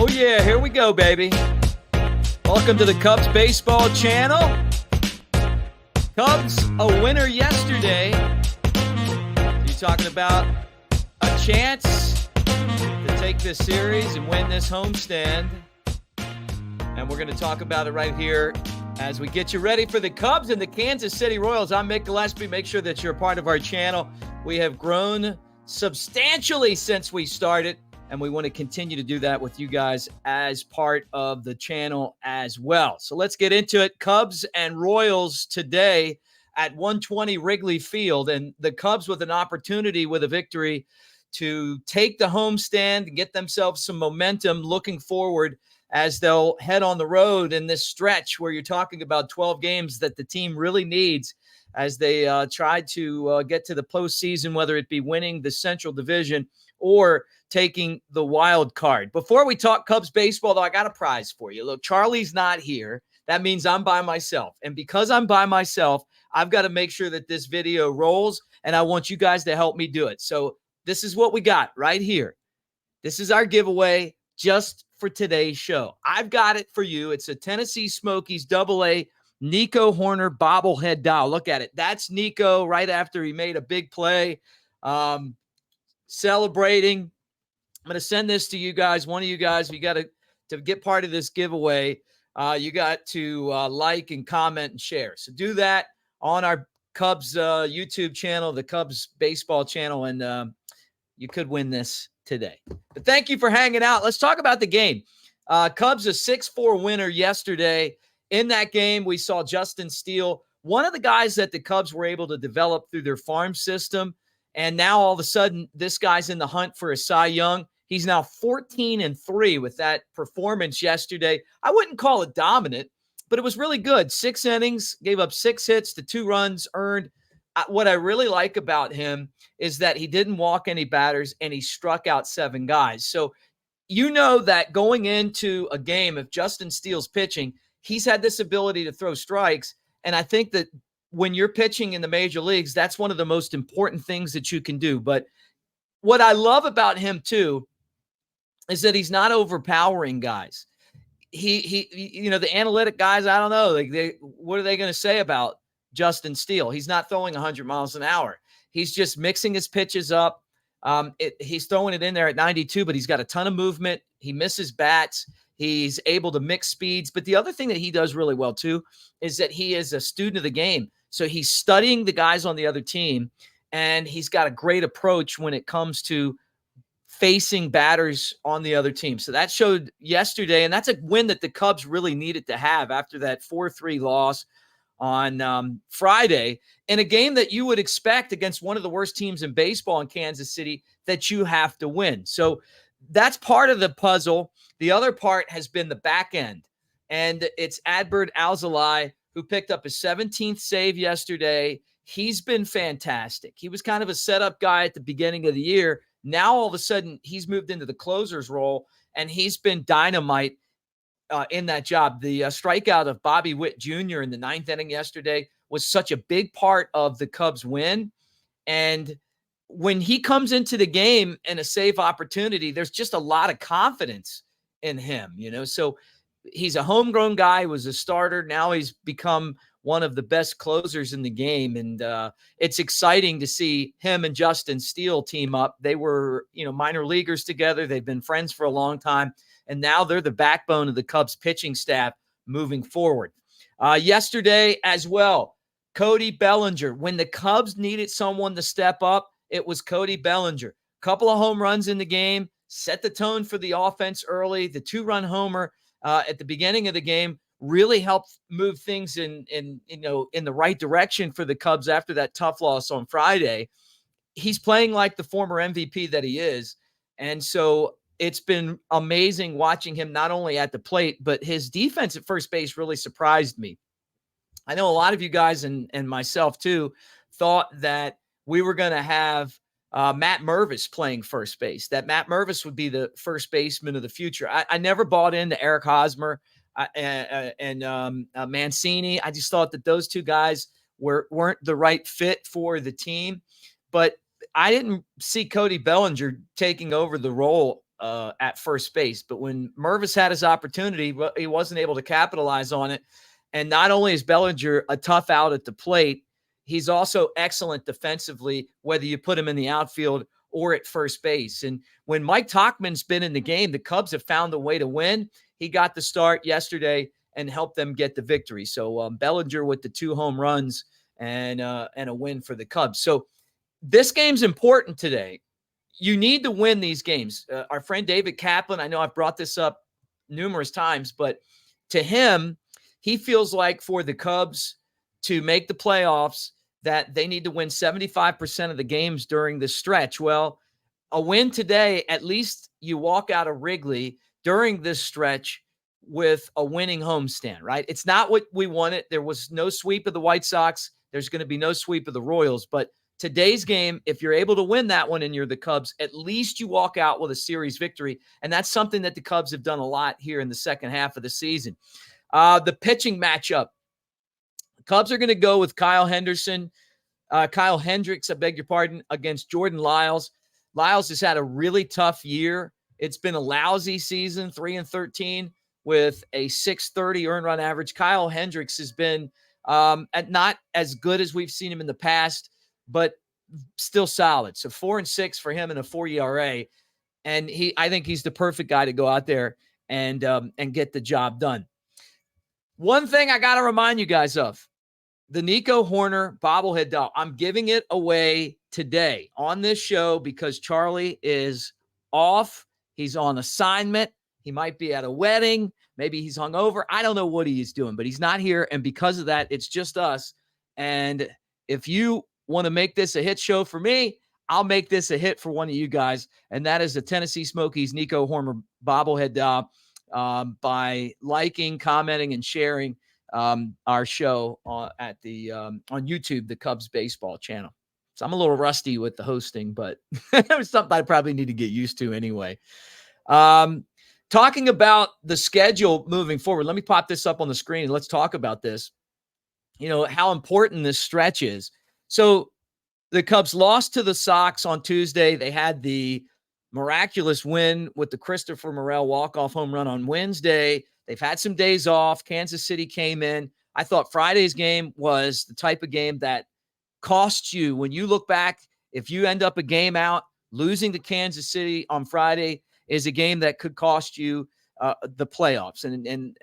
Oh, yeah, here we go, baby. Welcome to the Cubs Baseball Channel. Cubs, a winner yesterday. You're talking about a chance to take this series and win this homestand. And we're going to talk about it right here as we get you ready for the Cubs and the Kansas City Royals. I'm Mick Gillespie. Make sure that you're a part of our channel. We have grown substantially since we started, and we want to continue to do that with you guys as part of the channel as well. So let's get into it. Cubs and Royals today at 120 Wrigleyfield, and the Cubs with an opportunity with a victory to take the homestand and get themselves some momentum looking forward as they'll head on the road in this stretch where you're talking about 12 games that the team really needs as they try to get to the postseason, whether it be winning the Central Division or taking the wild card. Before we talk Cubs baseball, though, I got a prize for you. Look, Charlie's not here. That means I'm by myself. And because I'm by myself, I've got to make sure that this video rolls, and I want you guys to help me do it. So this is what we got right here. This is our giveaway just for today's show. I've got it for you. It's a Tennessee Smokies AA Nico Horner bobblehead doll. Look at it. That's Nico right after he made a big play, celebrating. I'm going to send this to you guys. One of you guys, you got to get part of this giveaway. You got to like and comment and share. So do that on our Cubs YouTube channel, the Cubs baseball channel, and you could win this today. But thank you for hanging out. Let's talk about the game. Cubs a 6-4 winner yesterday. In that game, we saw Justin Steele, one of the guys that the Cubs were able to develop through their farm system. And now all of a sudden, this guy's in the hunt for a Cy Young. He's now 14-3 with that performance yesterday. I wouldn't call it dominant, but it was really good. 6 innings, gave up 6 hits to 2 runs earned. What I really like about him is that he didn't walk any batters and he struck out 7 guys. So you know that going into a game, if Justin Steele's pitching, he's had this ability to throw strikes. And I think that when you're pitching in the major leagues, that's one of the most important things that you can do. But what I love about him too is that he's not overpowering guys. He you know, the analytic guys, I don't know, like what are they going to say about Justin Steele? He's not throwing 100 miles an hour. He's just mixing his pitches up. He's throwing it in there at 92, but he's got a ton of movement. He misses bats. He's able to mix speeds. But the other thing that he does really well too is that he is a student of the game. So he's studying the guys on the other team, and he's got a great approach when it comes to facing batters on the other team. So that showed yesterday, and that's a win that the Cubs really needed to have after that 4-3 loss on Friday in a game that you would expect against one of the worst teams in baseball in Kansas City that you have to win. So that's part of the puzzle. The other part has been the back end, and it's Adbert Alzolay who picked up his 17th save yesterday. He's been fantastic. He was kind of a setup guy at the beginning of the year. Now, all of a sudden, he's moved into the closer's role, and he's been dynamite in that job. The strikeout of Bobby Witt Jr. in the 9th inning yesterday was such a big part of the Cubs' win. And when he comes into the game in a save opportunity, there's just a lot of confidence in him, you know. So he's a homegrown guy, was a starter. Now he's become one of the best closers in the game. And it's exciting to see him and Justin Steele team up. They were, you know, minor leaguers together. They've been friends for a long time. And now they're the backbone of the Cubs pitching staff moving forward. Yesterday as well, Cody Bellinger. When the Cubs needed someone to step up, it was Cody Bellinger. Couple of home runs in the game, set the tone for the offense early. The 2-run homer at the beginning of the game really helped move things in the right direction for the Cubs after that tough loss on Friday. He's playing like the former MVP that he is. And so it's been amazing watching him not only at the plate, but his defense at first base really surprised me. I know a lot of you guys and myself too thought that we were going to have Matt Mervis playing first base, that Matt Mervis would be the first baseman of the future. I never bought into Eric Hosmer and Mancini. I just thought that those two guys weren't the right fit for the team. But I didn't see Cody Bellinger taking over the role at first base. But when Mervis had his opportunity, he wasn't able to capitalize on it. And not only is Bellinger a tough out at the plate, he's also excellent defensively, whether you put him in the outfield or at first base. And when Mike Tauchman's been in the game, the Cubs have found a way to win. He got the start yesterday and helped them get the victory. So Bellinger with the 2 home runs and a win for the Cubs. So this game's important today. You need to win these games. Our friend David Kaplan, I know I've brought this up numerous times, but to him, he feels like for the Cubs to make the playoffs, that they need to win 75% of the games during the stretch. Well, a win today, at least you walk out of Wrigley during this stretch with a winning homestand, right? It's not what we wanted. There was no sweep of the White Sox. There's going to be no sweep of the Royals. But today's game, if you're able to win that one and you're the Cubs, at least you walk out with a series victory. And that's something that the Cubs have done a lot here in the second half of the season. The pitching matchup. Cubs are going to go with Kyle Hendricks, I beg your pardon, against Jordan Lyles. Lyles has had a really tough year. It's been a lousy season, 3-13 with a 630 earned run average. Kyle Hendricks has been not as good as we've seen him in the past, but still solid. So 4-6 for him in a 4 ERA. And I think he's the perfect guy to go out there and get the job done. One thing I got to remind you guys of, the Nico Horner bobblehead doll. I'm giving it away today on this show because Charlie is off. He's on assignment. He might be at a wedding. Maybe he's hungover. I don't know what he is doing, but he's not here. And because of that, it's just us. And if you want to make this a hit show for me, I'll make this a hit for one of you guys. And that is the Tennessee Smokies Nico Horner bobblehead doll by liking, commenting, and sharing our show on YouTube, the Cubs baseball channel. So I'm a little rusty with the hosting, but it's something I probably need to get used to anyway. Talking about the schedule moving forward, let me pop this up on the screen and let's talk about this. You know, how important this stretch is. So the Cubs lost to the Sox on Tuesday. They had the miraculous win with the Christopher Morel walk-off home run on Wednesday. They've had some days off. Kansas City came in. I thought Friday's game was the type of game that costs you. When you look back, if you end up a game out, losing to Kansas City on Friday is a game that could cost you the playoffs. And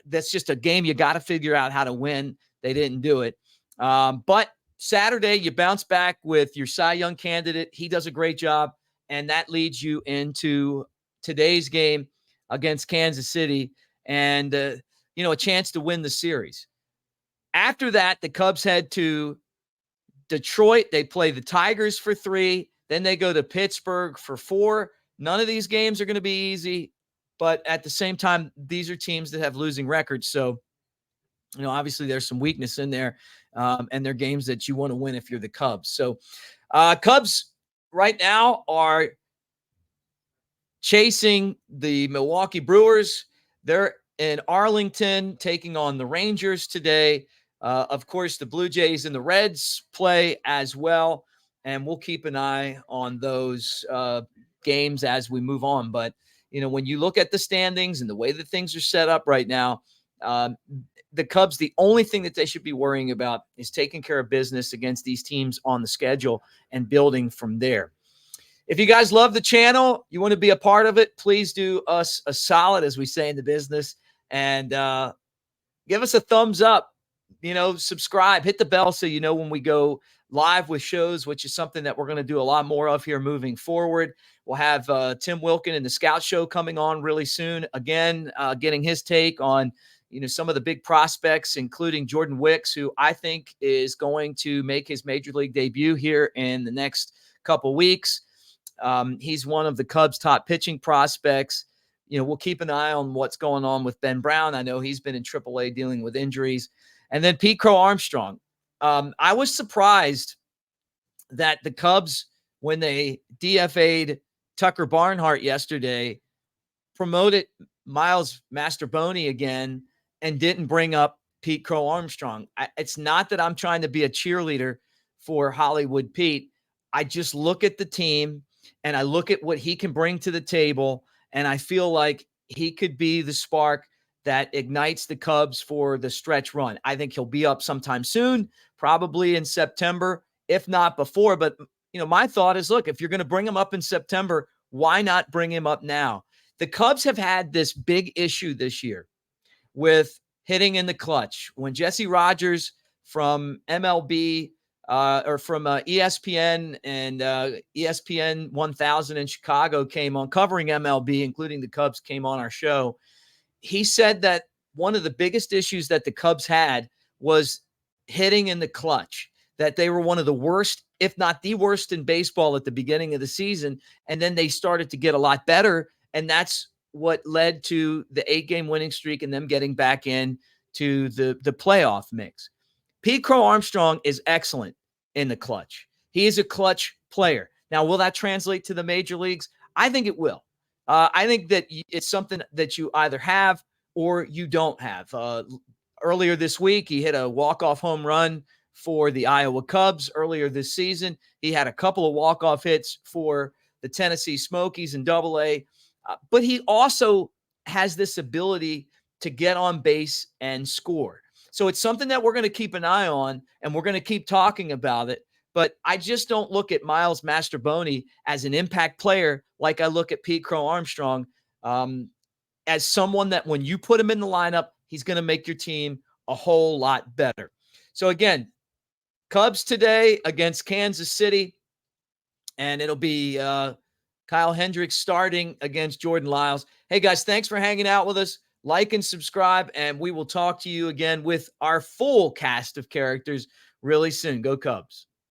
that's just a game you got to figure out how to win. They didn't do it. But Saturday, you bounce back with your Cy Young candidate. He does a great job. And that leads you into today's game against Kansas City and, a chance to win the series. After that, the Cubs head to Detroit. They play the Tigers for 3. Then they go to Pittsburgh for 4. None of these games are going to be easy. But at the same time, these are teams that have losing records. So, obviously there's some weakness in there. And they're games that you want to win if you're the Cubs. So Cubs right now are chasing the Milwaukee Brewers. They're in Arlington taking on the Rangers today. Of course, the Blue Jays and the Reds play as well. And we'll keep an eye on those games as we move on. But, when you look at the standings and the way that things are set up right now, the Cubs, the only thing that they should be worrying about is taking care of business against these teams on the schedule and building from there. If you guys love the channel, you want to be a part of it, please do us a solid, as we say in the business, and give us a thumbs up. Subscribe, hit the bell so you know when we go live with shows, which is something that we're going to do a lot more of here moving forward. We'll have Tim Wilkin and the Scout Show coming on really soon. Again, getting his take on some of the big prospects, including Jordan Wicks, who I think is going to make his major league debut here in the next couple weeks. He's one of the Cubs' top pitching prospects. We'll keep an eye on what's going on with Ben Brown. I know he's been in AAA dealing with injuries. And then Pete Crow Armstrong. I was surprised that the Cubs, when they DFA'd Tucker Barnhart yesterday, promoted Miles Masterboni again and didn't bring up Pete Crow Armstrong. It's not that I'm trying to be a cheerleader for Hollywood Pete. I just look at the team. and I look at what he can bring to the table, and I feel like he could be the spark that ignites the Cubs for the stretch run. I think he'll be up sometime soon, probably in September, if not before. But, my thought is, look, if you're going to bring him up in September, why not bring him up now? The Cubs have had this big issue this year with hitting in the clutch. When Jesse Rogers from MLB or from ESPN and ESPN 1000 in Chicago came on covering MLB, including the Cubs, came on our show. He said that one of the biggest issues that the Cubs had was hitting in the clutch, that they were one of the worst, if not the worst in baseball at the beginning of the season. And then they started to get a lot better. And that's what led to the 8-game winning streak and them getting back in to the playoff mix. Pete Crow Armstrong is excellent in the clutch. He is a clutch player. Now, will that translate to the major leagues? I think it will. I think that it's something that you either have or you don't have. Earlier this week, he hit a walk-off home run for the Iowa Cubs. Earlier this season, he had a couple of walk-off hits for the Tennessee Smokies in Double-A. But he also has this ability to get on base and score. So it's something that we're going to keep an eye on, and we're going to keep talking about it. But I just don't look at Miles Mastrobuoni as an impact player like I look at Pete Crow Armstrong as someone that when you put him in the lineup, he's going to make your team a whole lot better. So again, Cubs today against Kansas City, and it'll be Kyle Hendricks starting against Jordan Lyles. Hey, guys, thanks for hanging out with us. Like and subscribe, and we will talk to you again with our full cast of characters really soon. Go Cubs.